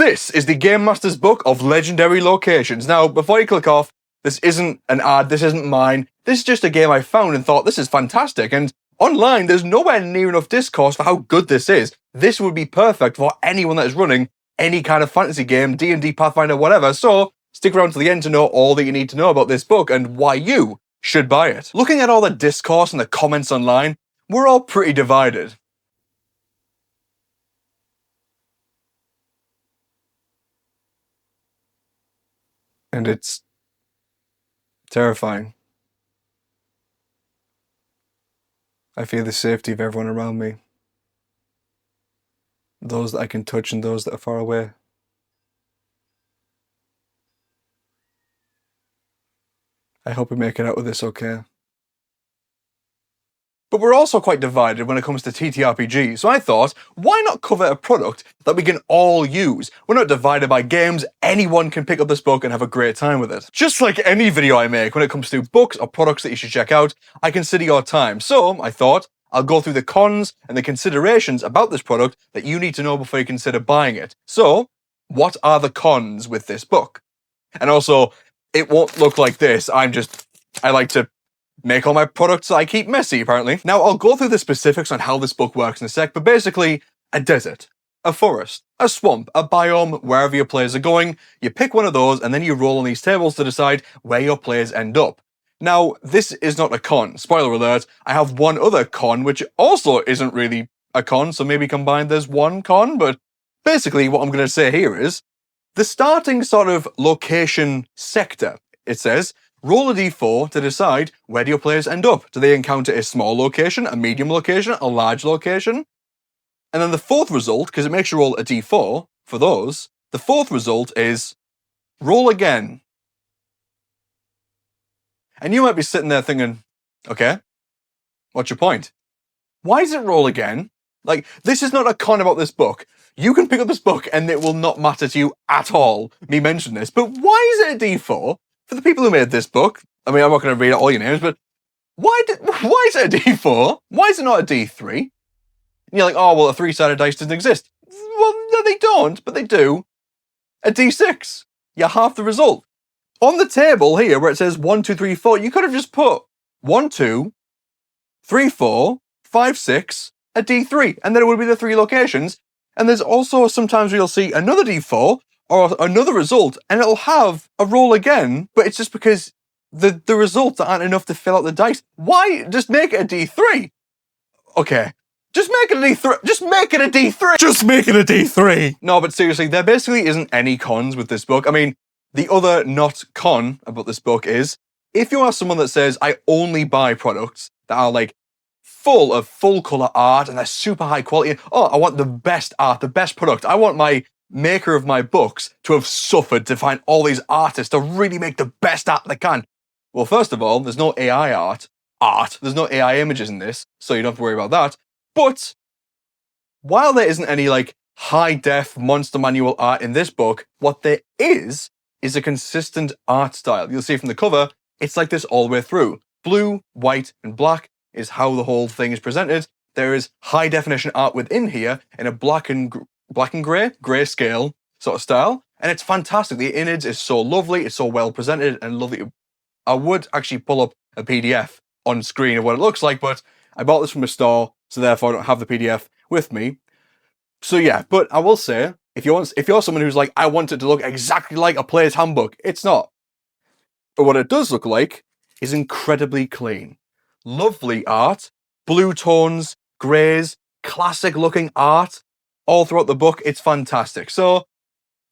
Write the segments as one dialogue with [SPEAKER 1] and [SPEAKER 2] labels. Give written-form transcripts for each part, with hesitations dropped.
[SPEAKER 1] This is the Game Master's Book of Legendary Locations. Now, before you click off, this isn't an ad, this isn't mine. This is just a game I found and thought, this is fantastic. And online, there's nowhere near enough discourse for how good this is. This would be perfect for anyone that is running any kind of fantasy game, D&D, Pathfinder, whatever. So, stick around to the end to know all that you need to know about this book and why you should buy it. Looking at all the discourse and the comments online, we're all pretty divided. And it's terrifying. I fear the safety of everyone around me. Those that I can touch and those that are far away. I hope we make it out with this okay. But we're also quite divided when it comes to TTRPGs, so I thought, why not cover a product that we can all use? We're not divided by games, anyone can pick up this book and have a great time with it. Just like any video I make when it comes to books or products that you should check out, I consider your time. So I thought, I'll go through the cons and the considerations about this product that you need to know before you consider buying it. So, what are the cons with this book? And also, it won't look like this, I like to make all my products I keep messy, apparently. Now, I'll go through the specifics on how this book works in a sec, but basically, a desert, a forest, a swamp, a biome, wherever your players are going, you pick one of those, and then you roll on these tables to decide where your players end up. Now, this is not a con. Spoiler alert, I have one other con, which also isn't really a con, so maybe combined there's one con, but basically what I'm going to say here is, the starting sort of location sector, it says, roll a d4 to decide where do your players end up. Do they encounter a small location, a medium location, a large location? And then the fourth result, because it makes you roll a d4 for those, the fourth result is roll again. And you might be sitting there thinking, okay, what's your point? Why does it roll again? Like, this is not a con about this book. You can pick up this book and it will not matter to you at all, me mention this, but why is it a d4? For the people who made this book, I mean, I'm not going to read out all your names, but why is it a d4? Why is it not a d3? And you're like, oh, well, a three-sided dice doesn't exist. Well, no, they don't, but they do. A d6. You're half the result. On the table here, where it says 1, 2, 3, 4, you could have just put 1, 2, 3, 4, 5, 6, a d3, and then it would be the three locations. And there's also sometimes where you'll see another d4, or another result, and it'll have a roll again, but it's just because the results aren't enough to fill out the dice. Why? Just make it a d3. Okay. Just make it a d3. Just make it a d3. Just make it a d3. No, but seriously, there basically isn't any cons with this book. I mean, the other not con about this book is, if you are someone that says, I only buy products that are like full of full color art and they're super high quality, oh, I want the best art, the best product, I want my maker of my books to have suffered to find all these artists to really make the best art they can. Well, first of all, there's no AI art. There's no AI images in this, so you don't have to worry about that. But while there isn't any like high-def monster manual art in this book, what there is a consistent art style. You'll see from the cover, it's like this all the way through. Blue, white, and black is how the whole thing is presented. There is high-definition art within here in a black and grey scale sort of style, and it's fantastic. The image is so lovely, it's so well presented and lovely. I would actually pull up a PDF on screen of what it looks like, but I bought this from a store, so therefore I don't have the PDF with me. So yeah, but I will say, if you're someone who's like, I want it to look exactly like a player's handbook, it's not. But what it does look like is incredibly clean. Lovely art, blue tones, greys, classic looking art, all throughout the book. It's fantastic. So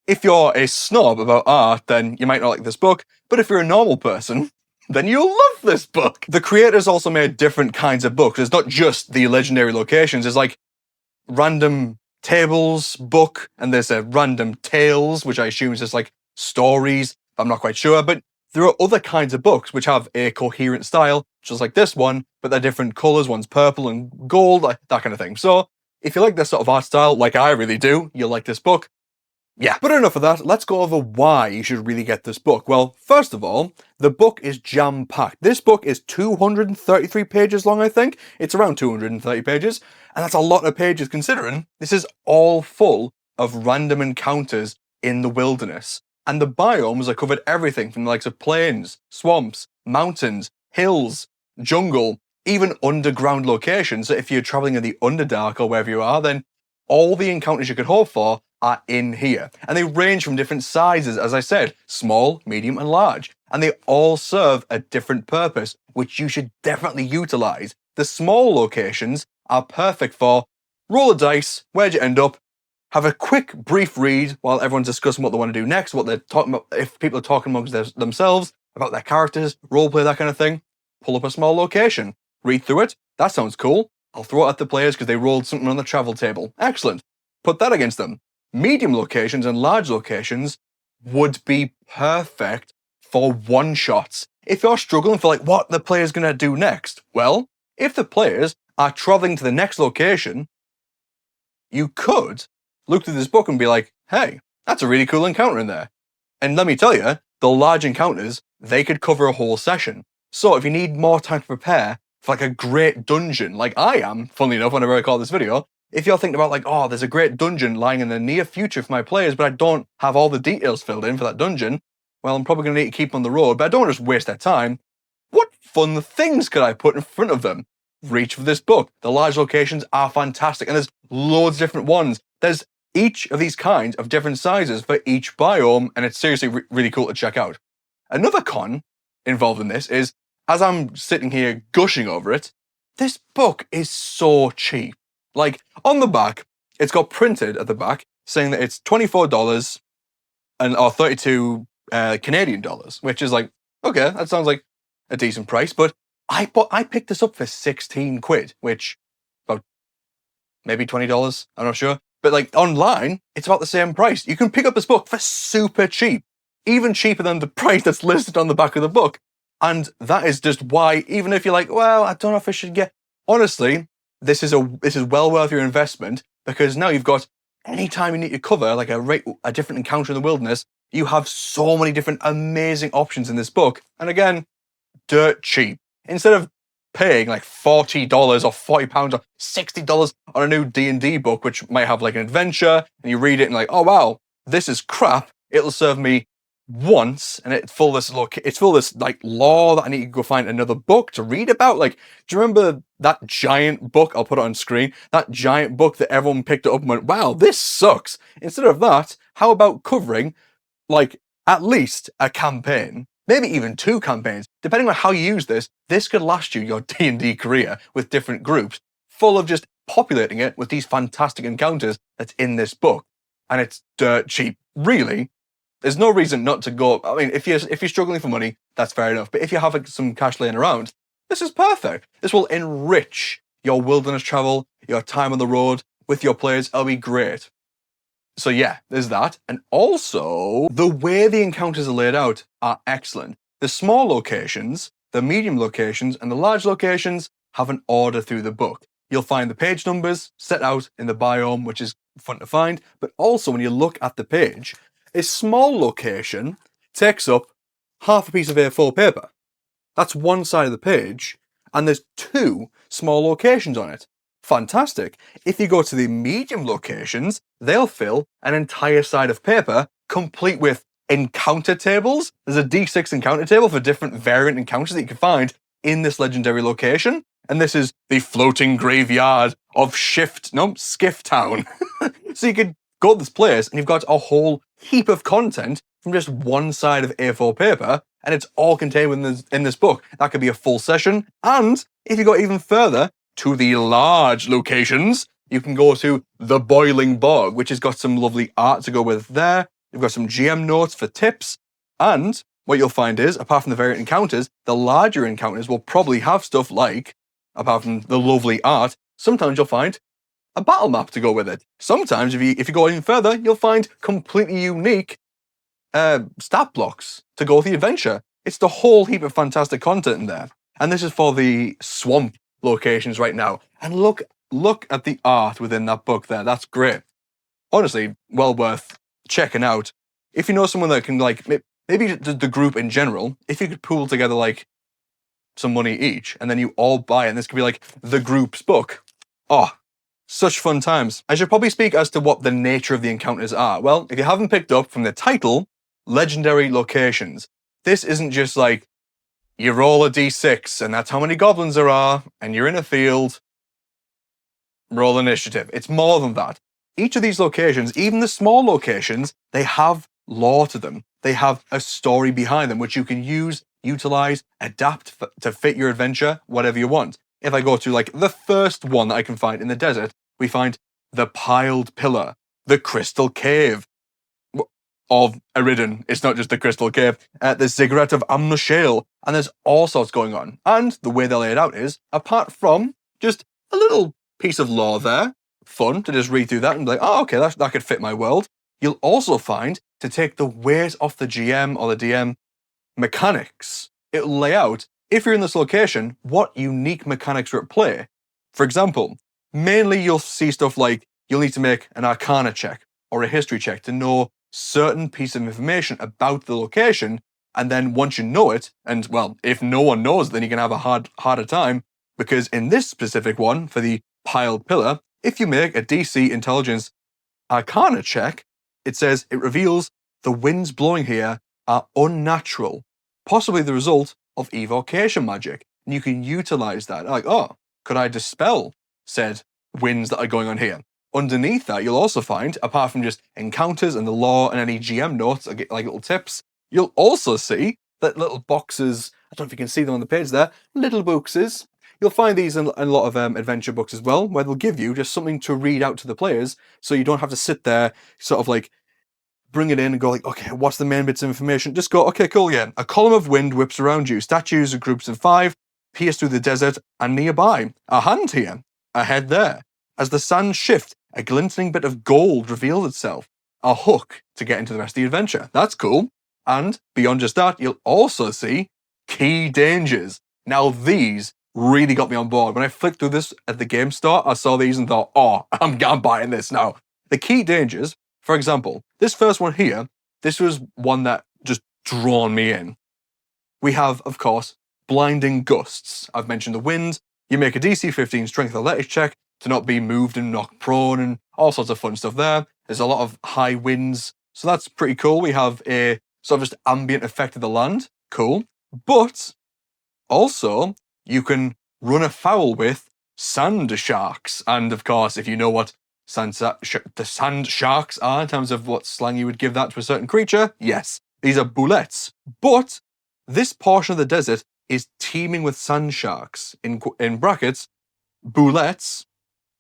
[SPEAKER 1] if you're a snob about art, then you might not like this book, but if you're a normal person, then you'll love this book. The creators also made different kinds of books. It's not just the legendary locations, it's like random tables book, and there's a random tales, which I assume is just like stories. I'm not quite sure, but there are other kinds of books which have a coherent style, just like this one, but they're different colors. One's purple and gold, that kind of thing. So if you like this sort of art style, like I really do, you'll like this book. Yeah, but enough of that, let's go over why you should really get this book. Well, first of all, the book is jam-packed. This book is 233 pages long, I think. It's around 230 pages, and that's a lot of pages considering this is all full of random encounters in the wilderness. And the biomes are covered everything from the likes of plains, swamps, mountains, hills, jungle, even underground locations. So if you're traveling in the Underdark or wherever you are, then all the encounters you could hope for are in here. And they range from different sizes, as I said, small, medium, and large. And they all serve a different purpose, which you should definitely utilize. The small locations are perfect for roll a dice, where'd you end up, have a quick, brief read while everyone's discussing what they want to do next, what they're talking about, if people are talking amongst themselves, about their characters, roleplay, that kind of thing. Pull up a small location, read through it, that sounds cool. I'll throw it at the players because they rolled something on the travel table. Excellent. Put that against them. Medium locations and large locations would be perfect for one-shots. If you're struggling for like what the player's going to do next, well, if the players are traveling to the next location, you could look through this book and be like, hey, that's a really cool encounter in there. And let me tell you, the large encounters, they could cover a whole session. So if you need more time to prepare for like a great dungeon, like I am, funnily enough, whenever I record this video, if you're thinking about like, oh, there's a great dungeon lying in the near future for my players, but I don't have all the details filled in for that dungeon, well, I'm probably going to need to keep them on the road, but I don't want to just waste their time. What fun things could I put in front of them? Reach for this book. The large locations are fantastic, and there's loads of different ones. There's each of these kinds of different sizes for each biome, and it's seriously really cool to check out. Another con involved in this is, as I'm sitting here gushing over it, this book is so cheap. Like, on the back, it's got printed at the back saying that it's $24 or 32 Canadian dollars, which is like, okay, that sounds like a decent price, but I picked this up for 16 quid, which about maybe $20, I'm not sure. But like online, it's about the same price. You can pick up this book for super cheap, even cheaper than the price that's listed on the back of the book. And that is just why, even if you're like, well, I don't know if I should get, honestly, this is well worth your investment, because now you've got any time you need to cover like a different encounter in the wilderness, you have so many different amazing options in this book. And again, dirt cheap. Instead of paying like $40 or £40 or $60 on a new D&D book, which might have like an adventure, and you read it and like, oh wow, this is crap. It'll serve me once, and it's full of this like lore that I need to go find another book to read about. Like, do you remember that giant book? I'll put it on screen. That giant book that everyone picked up and went, wow, this sucks. Instead of that, how about covering like at least a campaign? Maybe even 2 campaigns, depending on how you use this. This could last you your D&D career with different groups, full of just populating it with these fantastic encounters that's in this book. And it's dirt cheap. Really, there's no reason not to go. I mean, if you're struggling for money, that's fair enough. But if you have like, some cash laying around, this is perfect. This will enrich your wilderness travel, your time on the road with your players. It'll be great. So yeah, there's that. And also, the way the encounters are laid out are excellent. The small locations, the medium locations, and the large locations have an order through the book. You'll find the page numbers set out in the biome, which is fun to find. But also, when you look at the page, a small location takes up half a piece of A4 paper. That's one side of the page, and there's 2 small locations on it. Fantastic. If you go to the medium locations, they'll fill an entire side of paper, complete with encounter tables. There's a D6 encounter table for different variant encounters that you can find in this legendary location. And this is the floating graveyard of Skiff Town. So you could go to this place and you've got a whole heap of content from just one side of A4 paper, and it's all contained in this book. That could be a full session. And if you go even further, to the large locations, you can go to the Boiling Bog, which has got some lovely art to go with there. You've got some GM notes for tips. And what you'll find is, apart from the variant encounters, the larger encounters will probably have stuff like, apart from the lovely art, sometimes you'll find a battle map to go with it. Sometimes, if you go even further, you'll find completely unique stat blocks to go with the adventure. It's the whole heap of fantastic content in there. And this is for the swamp locations right now. And look at the art within that book there. That's great. Honestly, well worth checking out. If you know someone that can, like, maybe the group in general, if you could pool together, like, some money each, and then you all buy it, and this could be, like, the group's book. Oh, Such fun times. I should probably speak as to what the nature of the encounters are. Well, if you haven't picked up from the title, legendary locations. This isn't just like, you roll a d6 and that's how many goblins there are, and you're in a field, roll initiative. It's more than that. Each of these locations, even the small locations, they have lore to them. They have a story behind them, which you can use, utilize, adapt to fit your adventure, whatever you want. If I go to like the first one that I can find in the desert, we find the Piled Pillar, the Crystal Cave of Eridan. It's not just the Crystal Cave. The Ziggurat of Amnushale, and there's all sorts going on. And the way they lay it out is, apart from just a little piece of lore there, fun to just read through that and be like, oh, okay, that could fit my world. You'll also find, to take the weight off the GM or the DM, mechanics. It'll lay out, if you're in this location, what unique mechanics are at play. For example, mainly you'll see stuff like, you'll need to make an Arcana check or a History check to know certain piece of information about the location, and then once you know it, and well, if no one knows, then you can have a harder time, because in this specific one, for the Piled Pillar, if you make a DC Intelligence Arcana check, it says it reveals the winds blowing here are unnatural, possibly the result of evocation magic, and you can utilize that. Like, oh, could I dispel said winds that are going on here? Underneath that, you'll also find, apart from just encounters and the lore and any GM notes, like little tips, you'll also see that little boxes, I don't know if you can see them on the page there, little boxes. You'll find these in a lot of adventure books as well, where they'll give you just something to read out to the players, so you don't have to sit there, sort of like, bring it in and go like, okay, what's the main bits of information? Just go, okay, cool, yeah. A column of wind whips around you. Statues are groups of 5, pierce through the desert and nearby. A hand here, a head there. As the sands shift, a glinting bit of gold reveals itself. A hook to get into the rest of the adventure. That's cool. And beyond just that, you'll also see key dangers. Now these really got me on board. When I flicked through this at the game store, I saw these and thought, oh, I'm buying this now. The key dangers, for example, this first one here, this was one that just drawn me in. We have, of course, blinding gusts. I've mentioned the wind. You make a DC 15 strength athletics check to not be moved and knocked prone and all sorts of fun stuff there. There's a lot of high winds, so that's pretty cool. We have a sort of just ambient effect of the land. Cool. But also, you can run afoul with sand sharks. And of course, if you know what the sand sharks are in terms of what slang you would give that to a certain creature, yes, these are boulettes. But this portion of the desert is teeming with sand sharks, in brackets, boulettes,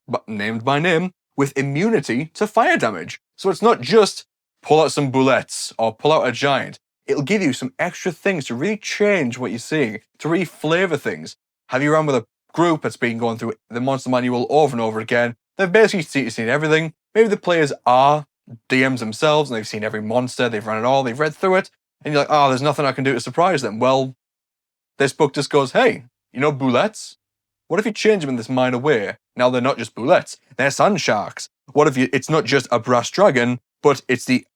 [SPEAKER 1] but named by name, with immunity to fire damage. So it's not just pull out some boulettes or pull out a giant. It'll give you some extra things to really change what you're seeing, to really flavour things. Have you run with a group that's been going through the monster manual over and over again? They've basically seen everything. Maybe the players are DMs themselves and they've seen every monster, they've run it all, they've read through it, and you're like, oh, there's nothing I can do to surprise them. Well, this book just goes, hey, you know boulettes? What if you change them in this minor way? Now they're not just boulettes, they're sand sharks. What if it's not just a brass dragon, but it's the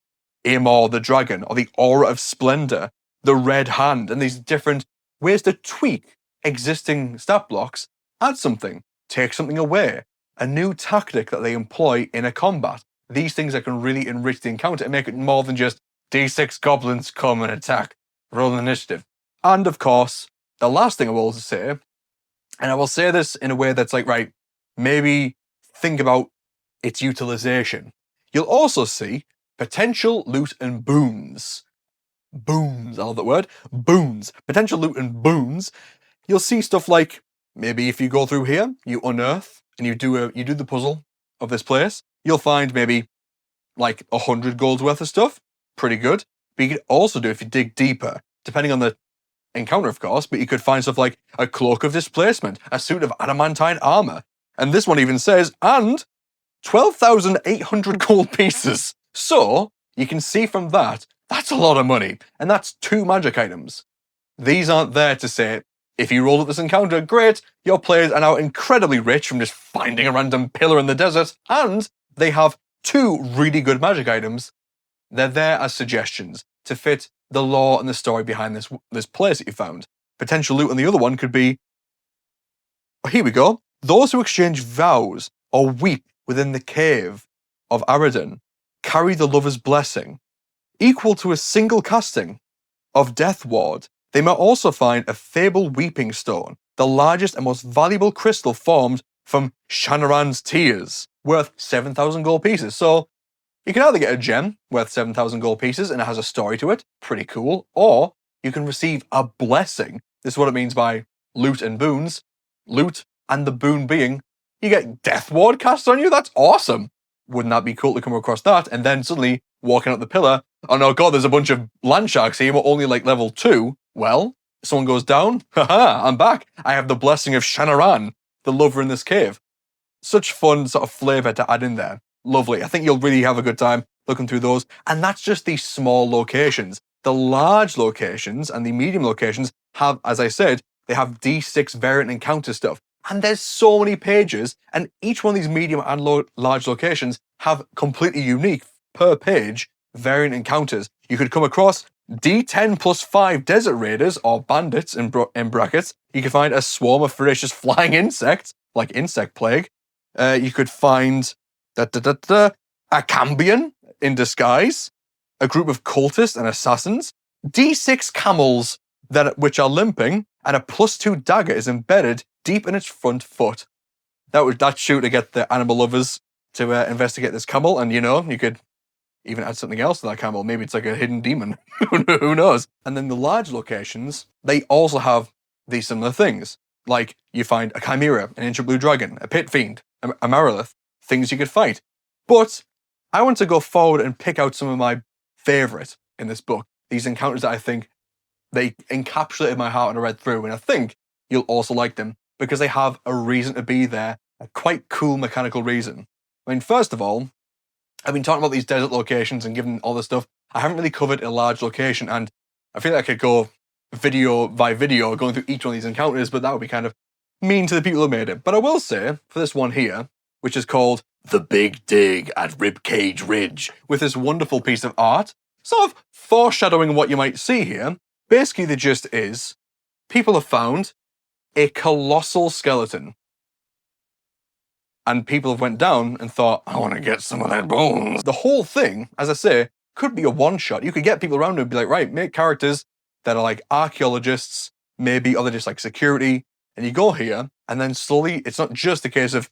[SPEAKER 1] Amor the dragon, or the Aura of Splendor, the Red Hand, and these different ways to tweak existing stat blocks, add something, take something away, a new tactic that they employ in a combat. These things that can really enrich the encounter and make it more than just D6 goblins come and attack, roll an initiative. And of course, the last thing I will say, and I will say this in a way that's like, right, maybe think about its utilization. You'll also see potential loot and boons. Boons, I love that word. Boons. Potential loot and boons. You'll see stuff like, maybe if you go through here, you unearth and you do the puzzle of this place, you'll find maybe like 100 gold's worth of stuff. Pretty good. But you could also do, if you dig deeper, depending on the encounter, of course, but you could find stuff like a cloak of displacement, a suit of adamantine armor. And this one even says, and 12,800 gold pieces. So you can see from that, that's a lot of money. And that's 2 magic items. These aren't there to say, if you roll at this encounter, great, your players are now incredibly rich from just finding a random pillar in the desert, and they have 2 really good magic items. They're there as suggestions to fit the lore and the story behind this place that you found. Potential loot on the other one could be, here we go, those who exchange vows or weep within the cave of Aradin, carry the lover's blessing, equal to a single casting of Death Ward. They may also find a fabled weeping stone, the largest and most valuable crystal formed from Shanaran's tears, worth 7,000 gold pieces. So you can either get a gem worth 7,000 gold pieces and it has a story to it, pretty cool, or you can receive a blessing. This is what it means by loot and boons. Loot and the boon being, you get Death Ward cast on you? That's awesome! Wouldn't that be cool to come across that? And then suddenly, walking up the pillar, oh no god, there's a bunch of land sharks here, we're only like level 2. Well, someone goes down, haha, I'm back. I have the blessing of Shanaran, the lover in this cave. Such fun sort of flavour to add in there. Lovely. I think you'll really have a good time looking through those. And that's just these small locations. The large locations and the medium locations have, as I said, they have D6 variant encounter stuff. And there's so many pages, and each one of these medium and large locations have completely unique, per page, variant encounters. You could come across D10 plus 5 desert raiders, or bandits in brackets. You could find a swarm of ferocious flying insects, like insect plague. You could find a Cambion in disguise, a group of cultists and assassins, D6 camels which are limping, and a +2 dagger is embedded deep in its front foot. That's shoot to get the animal lovers to investigate this camel, and you could even add something else to that camel. Maybe it's like a hidden demon. Who knows? And then the large locations, they also have these similar things. Like, you find a chimera, an ancient blue dragon, a pit fiend, a Marilith, things you could fight. But I want to go forward and pick out some of my favourite in this book. These encounters that I think they encapsulated my heart when I read through, and I think you'll also like them because they have a reason to be there, a quite cool mechanical reason. I mean, first of all, I've been talking about these desert locations and given all this stuff. I haven't really covered a large location, and I feel like I could go video by video going through each one of these encounters, but that would be kind of mean to the people who made it. But I will say, for this one here, which is called The Big Dig at Ribcage Ridge, with this wonderful piece of art, sort of foreshadowing what you might see here, basically the gist is, people have found a colossal skeleton. And people have went down and thought, I want to get some of that bones. The whole thing, as I say, could be a one-shot. You could get people around and be like, right, make characters that are like archaeologists, maybe, or they're just like security, and you go here, and then slowly, it's not just a case of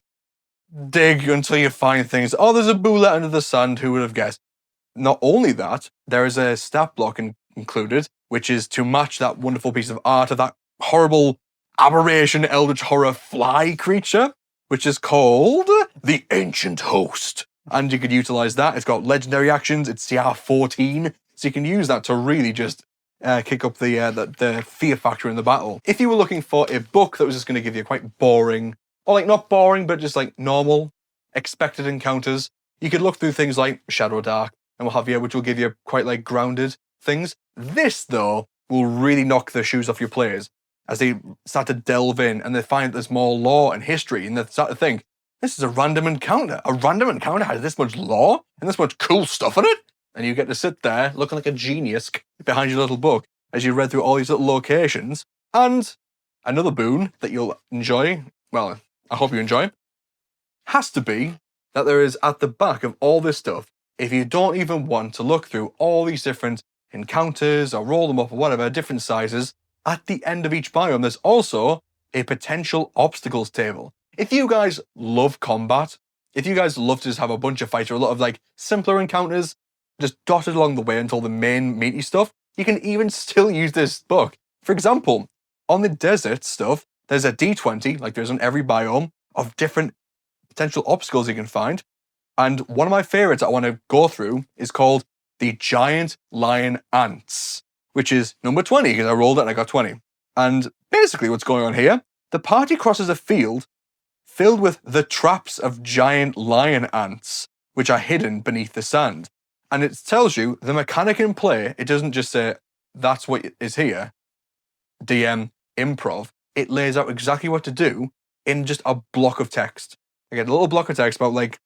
[SPEAKER 1] dig until you find things. Oh, there's a bullet under the sand, who would have guessed? Not only that, there is a stat block included, which is to match that wonderful piece of art of that horrible aberration eldritch horror fly creature, which is called the Ancient Host. And you could utilize that. It's got legendary actions. It's CR 14, so you can use that to really just kick up the fear factor in the battle. If you were looking for a book that was just going to give you quite boring, or like not boring, but just like normal, expected encounters, you could look through things like Shadow Dark and what have you, which will give you quite like grounded things. This, though, will really knock the shoes off your players as they start to delve in and they find there's more lore and history, and they start to think, this is a random encounter. A random encounter has this much lore and this much cool stuff in it? And you get to sit there looking like a genius behind your little book as you read through all these little locations. And another boon that you'll enjoy, well, I hope you enjoy, has to be that there is at the back of all this stuff, if you don't even want to look through all these different encounters or roll them up or whatever, different sizes, at the end of each biome, there's also a potential obstacles table. If you guys love combat, if you guys love to just have a bunch of fights or a lot of like simpler encounters, just dotted along the way until the main meaty stuff, you can even still use this book. For example, on the desert stuff, there's a D20, like there's on every biome, of different potential obstacles you can find. And one of my favorites I want to go through is called the Giant Lion Ants, which is number 20, because I rolled it and I got 20. And basically what's going on here, the party crosses a field filled with the traps of giant lion ants, which are hidden beneath the sand. And it tells you the mechanic in play. It doesn't just say, that's what is here, DM, improv. It lays out exactly what to do in just a block of text. I get a little block of text about like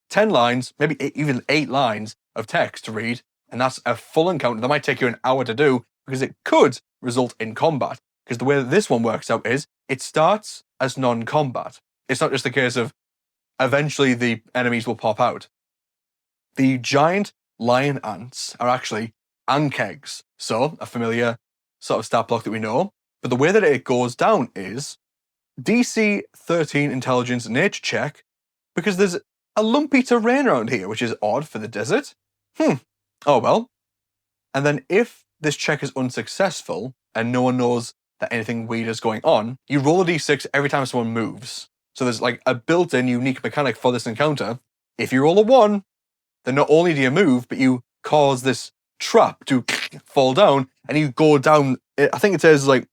[SPEAKER 1] 10 lines, maybe even 8 lines of text to read, and that's a full encounter that might take you an hour to do because it could result in combat. Because the way that this one works out is it starts as non-combat. It's not just a case of eventually the enemies will pop out. The giant lion ants are actually ankegs, so a familiar sort of stat block that we know. But the way that it goes down is DC 13 intelligence nature check, because there's a lumpy terrain around here, which is odd for the desert. Oh well. And then if this check is unsuccessful and no one knows that anything weird is going on, you roll a d6 every time someone moves. So there's like a built-in unique mechanic for this encounter. If you roll a 1, then not only do you move, but you cause this trap to fall down, and you go down, I think it says like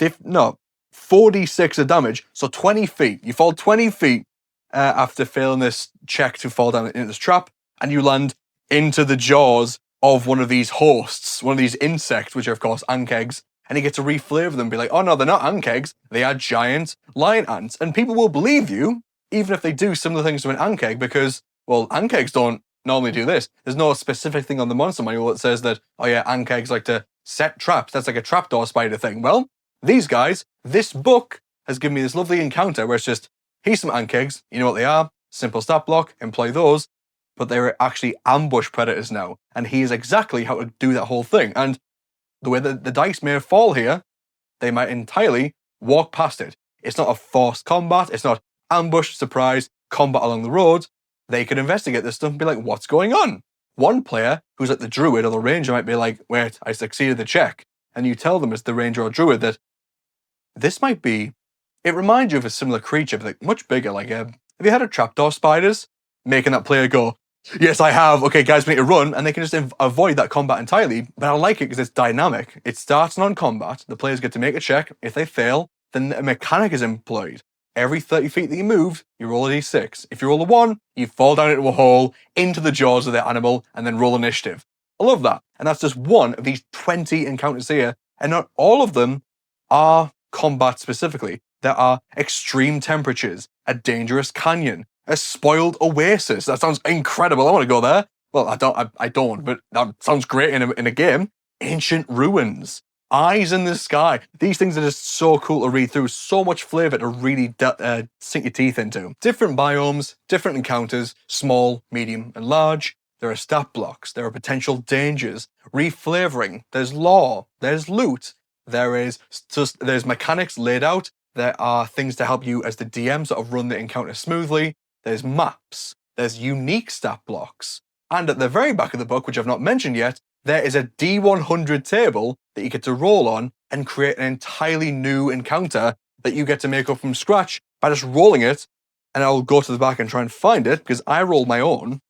[SPEAKER 1] 4d6 of damage, so 20 feet. You fall 20 feet after failing this check to fall down into this trap, and you land into the jaws of one of these hosts, one of these insects, which are of course ankegs, and you get to reflavor them, be like, oh no, they're not ankegs, they are giant lion ants. And people will believe you, even if they do similar things to an ankeg, because, well, ankegs don't normally do this. There's no specific thing on the monster manual that says that, oh yeah, ankegs like to set traps. That's like a trapdoor spider thing. Well, these guys, this book has given me this lovely encounter where it's just, here's some ankegs, you know what they are, simple stat block, employ those, but they're actually ambush predators now, and here's exactly how to do that whole thing. And the way that the dice may fall here, they might entirely walk past it. It's not a forced combat, it's not ambush, surprise, combat along the road. They could investigate this stuff and be like, what's going on? One player who's like the druid or the ranger might be like, wait, I succeeded the check. And you tell them as the ranger or druid that this might be, it reminds you of a similar creature, but like much bigger. Like, have you had a trapdoor spiders? Making that player go, yes, I have. Okay, guys, we need to run. And they can just avoid that combat entirely. But I like it because it's dynamic. It starts non-combat. The players get to make a check. If they fail, then a mechanic is employed. Every 30 feet that you move, you roll a d6. If you roll a 1, you fall down into a hole, into the jaws of the animal, and then roll initiative. I love that. And that's just one of these 20 encounters here. And not all of them are combat specifically. There are extreme temperatures, a dangerous canyon, a spoiled oasis. That sounds incredible. I want to go there. Well, I don't, but that sounds great in a game. Ancient ruins, eyes in the sky. These things are just so cool to read through. So much flavor to really sink your teeth into. Different biomes, different encounters, small, medium, and large. There are stat blocks. There are potential dangers. Reflavoring. There's lore. There's loot. There's mechanics laid out. There are things to help you as the DM sort of run the encounter smoothly. There's maps. There's unique stat blocks. And at the very back of the book, which I've not mentioned yet, there is a D100 table that you get to roll on and create an entirely new encounter that you get to make up from scratch by just rolling it. And I'll go to the back and try and find it, because I rolled my own.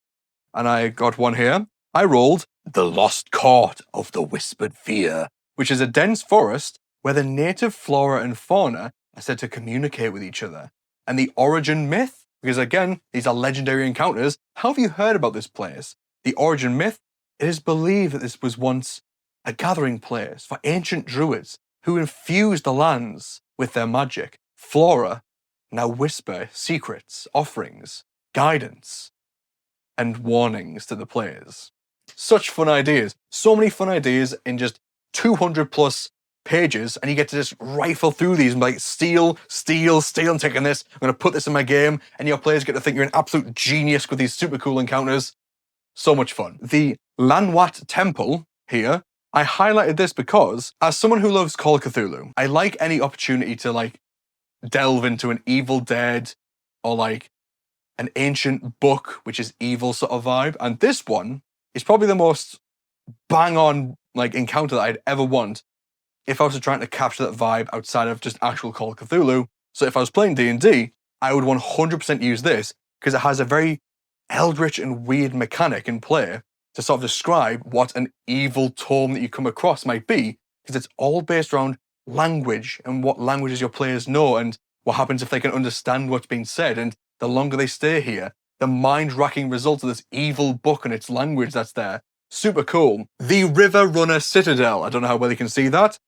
[SPEAKER 1] And I got one here. I rolled The Lost Court of the Whispered Fear, which is a dense forest where the native flora and fauna are said to communicate with each other. And the origin myth, because again, these are legendary encounters. How have you heard about this place? The origin myth, it is believed that this was once a gathering place for ancient druids who infused the lands with their magic. Flora now whisper secrets, offerings, guidance, and warnings to the players. Such fun ideas. So many fun ideas in just 200 plus pages, and you get to just rifle through these and be like, steal, I'm taking this, I'm going to put this in my game, and your players get to think you're an absolute genius with these super cool encounters. So much fun. The Lanwat Temple here, I highlighted this because, as someone who loves Call of Cthulhu, I like any opportunity to like delve into an Evil Dead or like an ancient book, which is evil sort of vibe. And this one is probably the most bang on like encounter that I'd ever want if I was trying to capture that vibe outside of just actual Call of Cthulhu. So if I was playing D&D, I would 100% use this because it has a very eldritch and weird mechanic in play to sort of describe what an evil tome that you come across might be, because it's all based around language and what languages your players know and what happens if they can understand what's being said. And the longer they stay here, the mind-racking results of this evil book and its language that's there. Super cool. The River Runner Citadel. I don't know how well you can see that.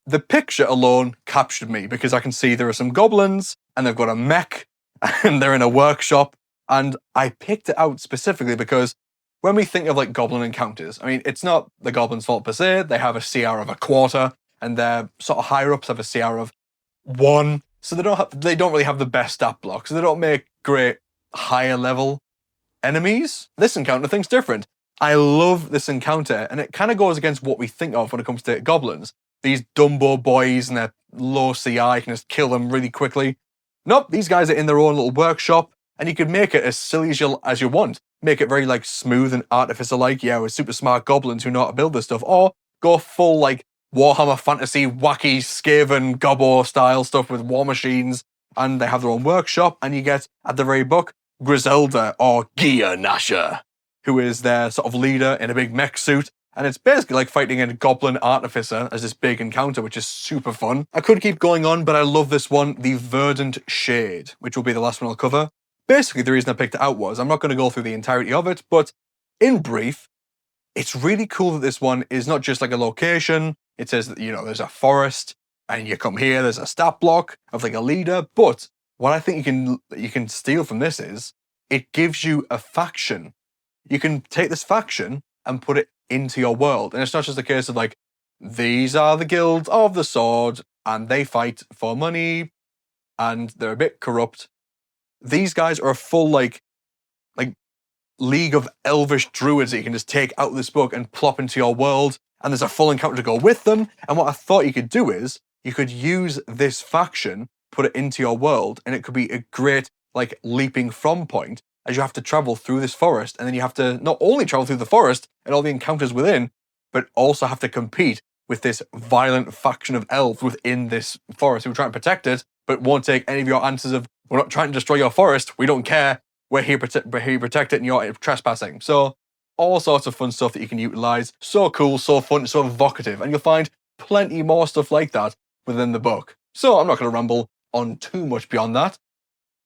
[SPEAKER 1] The picture alone captured me because I can see there are some goblins and they've got a mech and they're in a workshop. And I picked it out specifically because when we think of like goblin encounters, I mean, it's not the goblins' fault per se. They have a CR of 1/4 and their sort of higher ups have a CR of 1. So they don't really have the best stat blocks. So they don't make great higher level enemies. This encounter thinks different. I love this encounter, and it kind of goes against what we think of when it comes to goblins. These Dumbo boys and their low CI can just kill them really quickly. Nope, these guys are in their own little workshop, and you can make it as silly as you want. Make it very like smooth and artificer-like, yeah, with super smart goblins who know how to build this stuff, or go full like Warhammer Fantasy, wacky Skaven Gobbo style stuff with war machines, and they have their own workshop, and you get at the very book Griselda or Gia Nasher, who is their sort of leader in a big mech suit. And it's basically like fighting a goblin artificer as this big encounter, which is super fun. I could keep going on, but I love this one, the Verdant Shade, which will be the last one I'll cover. Basically, the reason I picked it out was, I'm not going to go through the entirety of it, but in brief, it's really cool that this one is not just like a location. It says that, you know, there's a forest, and you come here, there's a stat block of like a leader, but what I think you can steal from this is, it gives you a faction. You can take this faction and put it into your world. And it's not just a case of like, these are the guilds of the sword, and they fight for money, and they're a bit corrupt. These guys are a full like league of elvish druids that you can just take out of this book and plop into your world, and there's a full encounter to go with them. And what I thought you could do is, you could use this faction, put it into your world, and it could be a great like leaping from point, as you have to travel through this forest, and then you have to not only travel through the forest and all the encounters within, but also have to compete with this violent faction of elves within this forest who are trying to protect it, but won't take any of your answers of, we're not trying to destroy your forest, we don't care, we're here to protect it and you're trespassing. So all sorts of fun stuff that you can utilize. So cool, so fun, so evocative, and you'll find plenty more stuff like that within the book. So I'm not going to ramble on too much beyond that.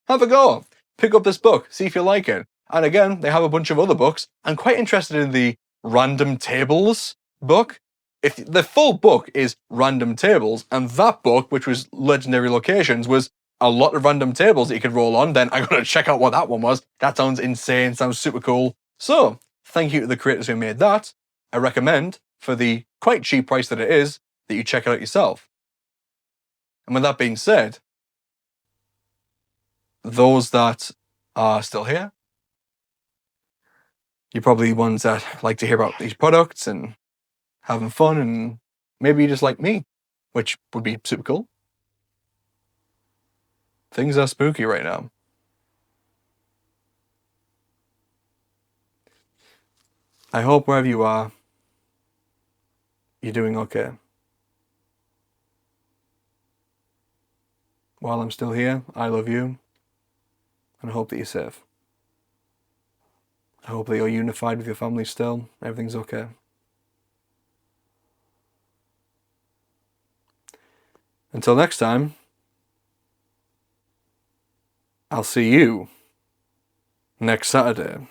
[SPEAKER 1] Have a go. Pick up this book, see if you like it. And again, they have a bunch of other books. I'm quite interested in the Random Tables book. If the full book is Random Tables, and that book, which was Legendary Locations, was a lot of random tables that you could roll on, then I gotta check out what that one was. That sounds insane, sounds super cool. So, thank you to the creators who made that. I recommend, for the quite cheap price that it is, that you check it out yourself. And with that being said, those that are still here, you're probably the ones that like to hear about these products and having fun, and maybe you just like me, which would be super cool. Things are spooky right now. I hope wherever you are, you're doing okay. While I'm still here, I love you, and I hope that you're safe. I hope that you're unified with your family still, everything's okay. Until next time, I'll see you next Saturday.